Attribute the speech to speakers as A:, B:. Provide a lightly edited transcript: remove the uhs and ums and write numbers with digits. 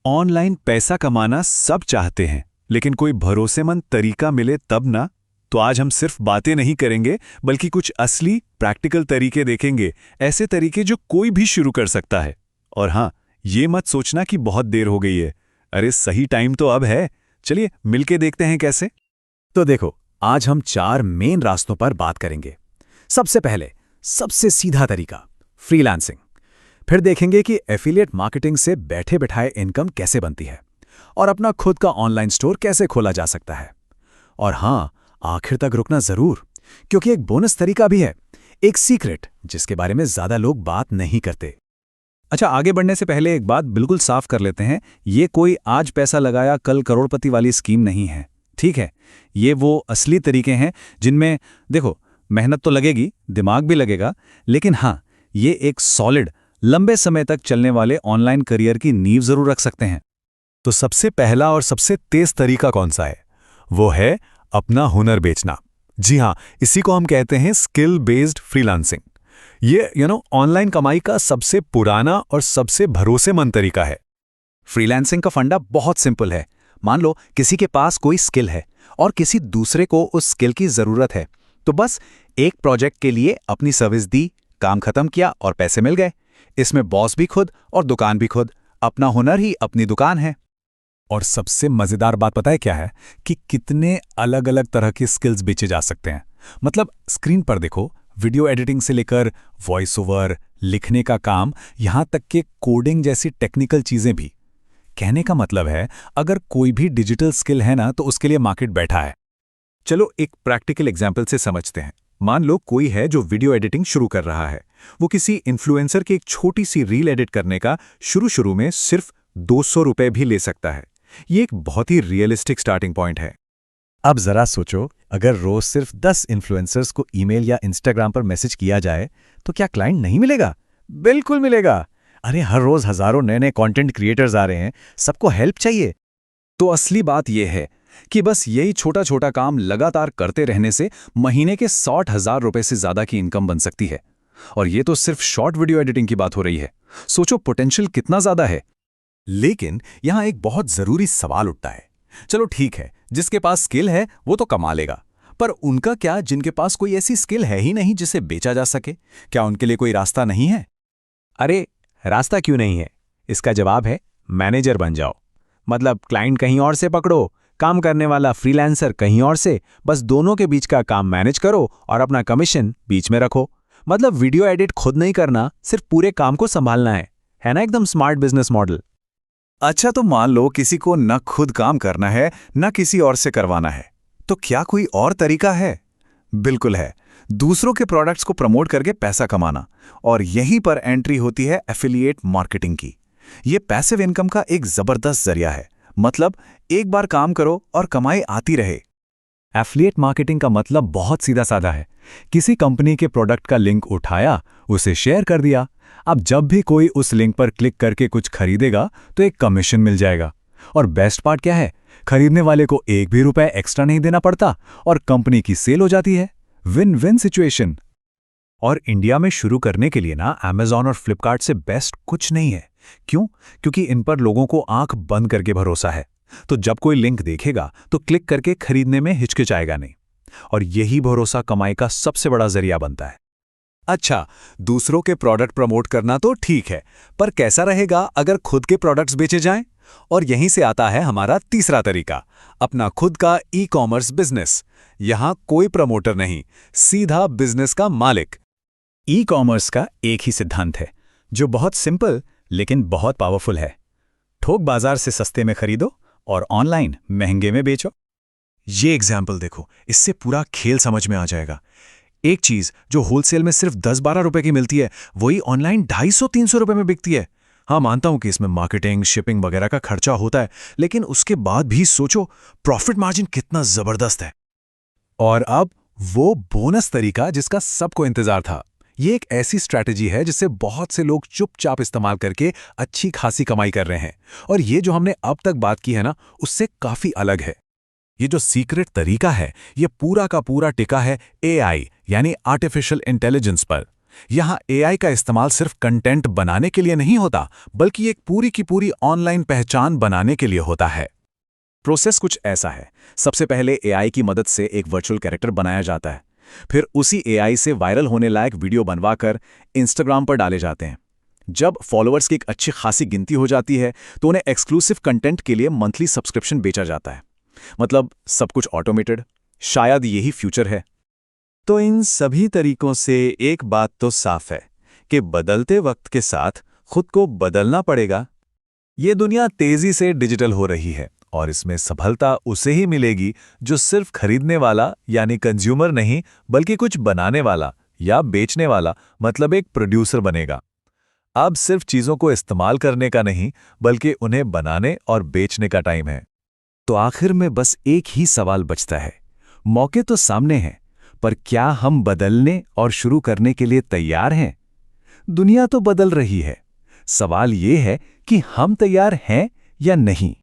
A: Online पैसा कमाना सब चाहते हैं, लेकिन कोई भरोसेमंद तरीका मिले तब ना। तो आज हम सिर्फ बातें नहीं करेंगे, बल्कि कुछ असली प्रैक्टिकल तरीके देखेंगे, ऐसे तरीके जो कोई भी शुरू कर सकता है। और हाँ, ये मत सोचना कि बहुत देर हो गई है। अरे सही टाइम तो अब है। चलिए मिलके देखते हैं कैसे।
B: तो देखो, आज हम 4 मेन रास्तों पर बात करेंगे। सबसे पहले, सबसे सीधा तरीका, फ्रीलांसिंग। फिर देखेंगे कि एफिलिएट मार्केटिंग से बैठे बिठाए इनकम कैसे बनती है और अपना खुद का ऑनलाइन स्टोर कैसे खोला जा सकता है। और हाँ, आखिर तक रुकना जरूर, क्योंकि एक बोनस तरीका भी है, एक सीक्रेट जिसके बारे में ज्यादा लोग बात नहीं करते।
A: अच्छा, आगे बढ़ने से पहले एक बात बिल्कुल साफ कर लेते हैं। ये कोई आज पैसा लगाया कल करोड़पति वाली स्कीम नहीं है, ठीक है? ये वो असली तरीके हैं जिनमें देखो, मेहनत तो लगेगी, दिमाग भी लगेगा, लेकिन हाँ, ये एक सॉलिड लंबे समय तक चलने वाले ऑनलाइन करियर की नींव जरूर रख सकते हैं।
B: तो सबसे पहला और सबसे तेज तरीका कौन सा है? वो है अपना हुनर बेचना। जी हाँ, इसी को हम कहते हैं स्किल बेस्ड फ्रीलांसिंग। ये ऑनलाइन कमाई का सबसे पुराना और सबसे भरोसेमंद तरीका है।
A: फ्रीलांसिंग का फंडा बहुत सिंपल है। मान लो किसी के पास कोई स्किल है और किसी दूसरे को उस स्किल की जरूरत है, तो बस एक प्रोजेक्ट के लिए अपनी सर्विस दी, काम खत्म किया और पैसे मिल गए। इसमें बॉस भी खुद और दुकान भी खुद, अपना हुनर ही अपनी दुकान है।
B: और सबसे मजेदार बात पता है क्या है? कि कितने अलग अलग तरह के स्किल्स बेचे जा सकते हैं। मतलब स्क्रीन पर देखो, वीडियो एडिटिंग से लेकर वॉइस ओवर, लिखने का काम, यहां तक कि कोडिंग जैसी टेक्निकल चीजें भी। कहने का मतलब है, अगर कोई भी डिजिटल स्किल है ना, तो उसके लिए मार्केट बैठा है।
A: चलो एक प्रैक्टिकल एग्जाम्पल से समझते हैं। मान लो कोई है जो वीडियो एडिटिंग शुरू कर रहा है। वो किसी इन्फ्लुएंसर की एक छोटी सी रील एडिट करने का शुरू में सिर्फ 200 रुपए भी ले सकता है। ये एक बहुत ही रियलिस्टिक स्टार्टिंग पॉइंट है।
B: अब जरा सोचो, अगर रोज सिर्फ 10 इन्फ्लुएंसर्स को ईमेल या इंस्टाग्राम पर मैसेज किया जाए, तो क्या क्लाइंट नहीं मिलेगा? बिल्कुल मिलेगा। अरे हर रोज हजारों नए नए कंटेंट क्रिएटर्स आ रहे हैं, सबको हेल्प चाहिए।
A: तो असली बात यह है कि बस यही छोटा छोटा काम लगातार करते रहने से महीने के 60,000 रुपए से ज्यादा की इनकम बन सकती है। और ये तो सिर्फ शॉर्ट वीडियो एडिटिंग की बात हो रही है। सोचो पोटेंशियल कितना ज्यादा है।
B: लेकिन यहां एक बहुत जरूरी सवाल उठता है। चलो ठीक है, जिसके पास स्किल है वो तो कमा लेगा, पर उनका क्या जिनके पास कोई ऐसी स्किल है ही नहीं जिसे बेचा जा सके? क्या उनके लिए कोई रास्ता नहीं है? अरे रास्ता क्यों नहीं है? इसका जवाब है, मैनेजर बन जाओ। मतलब क्लाइंट कहीं और से पकड़ो, काम करने वाला फ्रीलांसर कहीं और से, बस दोनों के बीच का काम मैनेज करो और अपना कमीशन बीच में रखो। मतलब वीडियो एडिट खुद नहीं करना, सिर्फ पूरे काम को संभालना है ना? एकदम स्मार्ट बिजनेस मॉडल।
A: अच्छा, तो मान लो किसी को न खुद काम करना है न किसी और से करवाना है, तो क्या कोई और तरीका है? बिल्कुल है, दूसरों के प्रोडक्ट्स को प्रमोट करके पैसा कमाना। और यहीं पर एंट्री होती है एफिलिएट मार्केटिंग की। ये पैसिव इनकम का एक जबरदस्त जरिया है। मतलब एक बार काम करो और कमाई आती रहे।
B: एफिलिएट मार्केटिंग का मतलब बहुत सीधा साधा है। किसी कंपनी के प्रोडक्ट का लिंक उठाया, उसे शेयर कर दिया। अब जब भी कोई उस लिंक पर क्लिक करके कुछ खरीदेगा, तो एक कमीशन मिल जाएगा। और बेस्ट पार्ट क्या है? खरीदने वाले को एक भी रुपए एक्स्ट्रा नहीं देना पड़ता और कंपनी की सेल हो जाती है। Win win situation. और इंडिया में शुरू करने के लिए ना Amazon और फ्लिपकार्ट से बेस्ट कुछ नहीं है। क्यों? क्योंकि इन पर लोगों को आंख बंद करके भरोसा है। तो जब कोई लिंक देखेगा तो क्लिक करके खरीदने में हिचकिचाएगा नहीं। और यही भरोसा कमाई का सबसे बड़ा जरिया बनता है।
A: अच्छा, दूसरों के प्रोडक्ट प्रमोट करना तो ठीक है, पर कैसा रहेगा अगर खुद के प्रोडक्ट्स बेचे जाएं? और यहीं से आता है हमारा तीसरा तरीका, अपना खुद का ई कॉमर्स बिजनेस। यहां कोई प्रमोटर नहीं, सीधा बिजनेस का मालिक।
B: ई कॉमर्स का एक ही सिद्धांत है, जो बहुत सिंपल लेकिन बहुत पावरफुल है। थोक बाजार से सस्ते में खरीदो और ऑनलाइन महंगे में बेचो।
A: ये एग्जाम्पल देखो, इससे पूरा खेल समझ में आ जाएगा। एक चीज जो होलसेल में सिर्फ 10-12 रुपए की मिलती है, वही ऑनलाइन 250-300 रुपए में बिकती है। हाँ, मानता हूं कि इसमें मार्केटिंग, शिपिंग वगैरह का खर्चा होता है, लेकिन उसके बाद भी सोचो प्रॉफिट मार्जिन कितना जबरदस्त है।
B: और अब वो बोनस तरीका जिसका सबको इंतजार था। ये एक ऐसी स्ट्रैटेजी है जिसे बहुत से लोग चुपचाप इस्तेमाल करके अच्छी खासी कमाई कर रहे हैं। और ये जो हमने अब तक बात की है ना, उससे काफी अलग है। ये जो सीक्रेट तरीका है, ये पूरा का पूरा टिका है AI यानी आर्टिफिशियल इंटेलिजेंस पर।
A: यहाँ एआई का इस्तेमाल सिर्फ कंटेंट बनाने के लिए नहीं होता, बल्कि एक पूरी की पूरी ऑनलाइन पहचान बनाने के लिए होता है। प्रोसेस कुछ ऐसा है। सबसे पहले एआई की मदद से एक वर्चुअल कैरेक्टर बनाया जाता है। फिर उसी एआई से वायरल होने लायक वीडियो बनवाकर इंस्टाग्राम पर डाले जाते हैं। जब फॉलोअर्स की एक अच्छी खासी गिनती हो जाती है तो उन्हें एक्सक्लूसिव कंटेंट के लिए मंथली सब्सक्रिप्शन बेचा जाता है। मतलब सब कुछ ऑटोमेटेड। शायद यही फ्यूचर है।
B: तो इन सभी तरीकों से एक बात तो साफ है कि बदलते वक्त के साथ खुद को बदलना पड़ेगा। ये दुनिया तेजी से डिजिटल हो रही है और इसमें सफलता उसे ही मिलेगी जो सिर्फ खरीदने वाला यानी कंज्यूमर नहीं, बल्कि कुछ बनाने वाला या बेचने वाला, मतलब एक प्रोड्यूसर बनेगा। अब सिर्फ चीजों को इस्तेमाल करने का नहीं, बल्कि उन्हें बनाने और बेचने का टाइम है। तो आखिर में बस एक ही सवाल बचता है। मौके तो सामने हैं, पर क्या हम बदलने और शुरू करने के लिए तैयार हैं? दुनिया तो बदल रही है। सवाल ये है कि हम तैयार हैं या नहीं।